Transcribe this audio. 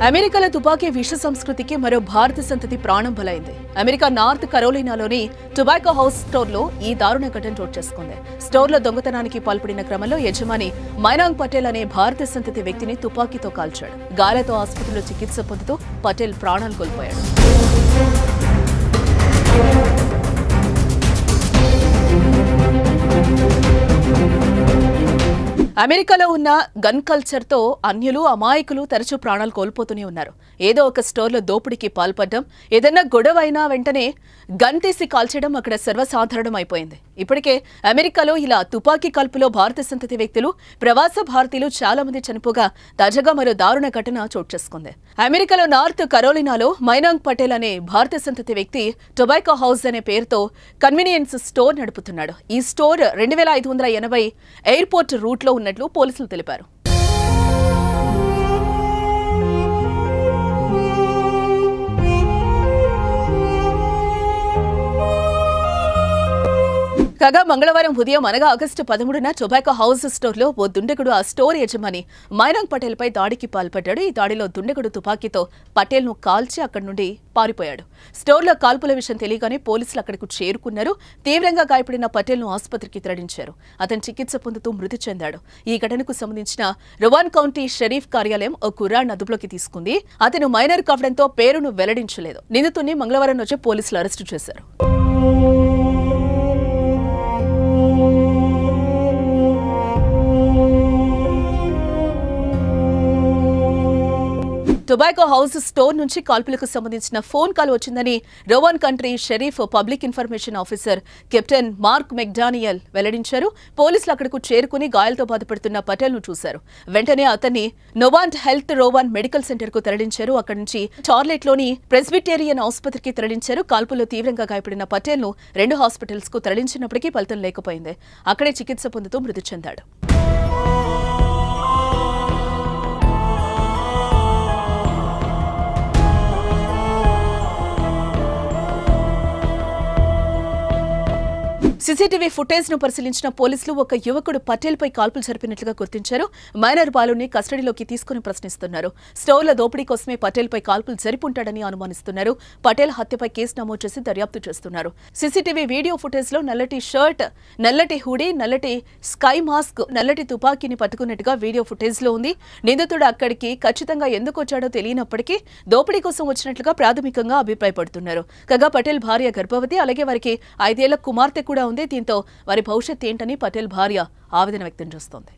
అమెరికాలో తుపాకీ విష సంస్కృతికి మరో భారత సంతతి ప్రాణం బలైంది. అమెరికా నార్త్ కరోలినాలోని టొబాకో హౌస్ స్టోర్లో ఈ దారుణ ఘటన చోటు చేసుకుంది. స్టోర్లో దొంగతనానికి పాల్పడిన క్రమంలో యజమాని మైనాంగ్ పటేల్ అనే భారత సంతతి వ్యక్తిని తుపాకీతో కాల్చాడు. గాయాలతో ఆసుపత్రిలో చికిత్స పొందుతూ పటేల్ ప్రాణాలు కోల్పోయాడు. అమెరికాలో ఉన్న గన్ కల్చర్తో అన్యులు అమాయకులు తరచూ ప్రాణాలు కోల్పోతూనే ఉన్నారు. ఏదో ఒక స్టోర్లో దోపిడీకి పాల్పడడం, ఏదన్నా గొడవ అయినా వెంటనే గన్ తీసి కాల్చడం అక్కడ సర్వసాధారణం అయిపోయింది. ఇప్పటికే అమెరికాలో ఇలా తుపాకీ కాల్పులో భారత సంతతి వ్యక్తులు, ప్రవాస భారతీయులు చాలా మంది చనిపోగా తాజాగా మరో దారుణ ఘటన చోటు చేసుకుంది. అమెరికాలో నార్త్ కరోలినాలో మైనాంగ్ పటేల్ అనే భారత సంతతి వ్యక్తి టొబాకో హౌస్ అనే పేరుతో కన్వీనియన్స్ స్టోర్ నడుపుతున్నాడు. ఈ స్టోర్ 2580 ఎయిర్పోర్ట్ రూట్లో ఉన్నట్లు పోలీసులు తెలిపారు. కాగా మంగళవారం ఉదయం అనగా ఆగస్టు 13న టొబాకో హౌస్ స్టోర్లో ఓ దుండగుడు ఆ స్టోర్ యజమాని మైనాంగ్ పటేల్ పై దాడికి పాల్పడ్డాడు. ఈ దాడిలో దుండగుడు తుపాకీతో పటేల్ ను కాల్చి అక్కడి నుండి పారిపోయాడు. స్టోర్లో కాల్పుల విషయం తెలియగానే పోలీసులు అక్కడకు చేరుకున్నారు. తీవ్రంగా గాయపడిన పటేల్ ను ఆసుపత్రికి తరలించారు. అతను చికిత్స పొందుతూ మృతి చెందాడు. ఈ ఘటనకు సంబంధించిన రోవాన్ కౌంటీ షరీఫ్ కార్యాలయం ఓ కుర్రాడిని అదుపులోకి తీసుకుంది. అతను మైనర్ కావడంతో పేరును వెల్లడించలేదు. నిందితుడిని మంగళవారం రోజు పోలీసులు అరెస్టు చేశారు. టొబాకో హౌస్ స్టోర్ నుంచి కాల్పులకు సంబంధించిన ఫోన్ కాల్ వచ్చిందని Rowan county sheriff public information officer captain Mark McDaniel వెల్లడించారు. పోలీసులు అక్కడకు చేరుకుని గాయాలతో బాధపడుతున్న పటేల్ ను చూశారు. వెంటనే అతన్ని నోవాంట్ హెల్త్ రోవాన్ మెడికల్ సెంటర్ కు తరలించారు. అక్కడి నుంచి చార్లెట్ లోని ప్రెస్బిటేరియన్ ఆసుపత్రికి తరలించారు. కాల్పుల్లో తీవ్రంగా గాయపడిన పటేల్ ను 2 హాస్పిటల్స్ కు తరలించినప్పటికీ ఫలితం లేకపోయింది. అక్కడే చికిత్స పొందుతూ మృతి చెందాడు. సీసీటీవీ ఫుటేజ్ ను పరిశీలించిన పోలీసులు ఒక యువకుడు పటేల్ పై కాల్పులు జరిపినట్లుగా గుర్తించారు. మైనర్ బాలుని కస్టడీలోకి తీసుకుని ప్రశ్నిస్తున్నారు. స్టోర్ల దోపిడీ కోసమే పటేల్ పై కాల్పులు జరిపుంటాడని అనుమానిస్తున్నారు. పటేల్ హత్యపై కేసు నమోదు చేసి దర్యాప్తు చేస్తున్నారు. సీసీటీవీ వీడియో ఫుటేజ్ లో నల్లటి షర్ట్, నల్లటి హుడీ, నల్లటి స్కై మాస్క్, నల్లటి తుపాకీని పట్టుకున్నట్టుగా వీడియో ఫుటేజ్ లో ఉంది. నిందితుడు అక్కడికి ఖచ్చితంగా ఎందుకు వచ్చాడో తెలియనప్పటికీ దోపిడీ కోసం వచ్చినట్లుగా ప్రాథమికంగా అభిప్రాయపడుతున్నారు. కాగా పటేల్ భార్య గర్భవతి, అలాగే వారికి 5 ఏళ్ల కుమార్తె కూడా ఉంది. దీంతో వారి భవిష్యత్ ఏంటని పటేల్ భార్య ఆవేదన వ్యక్తం చేస్తోంది.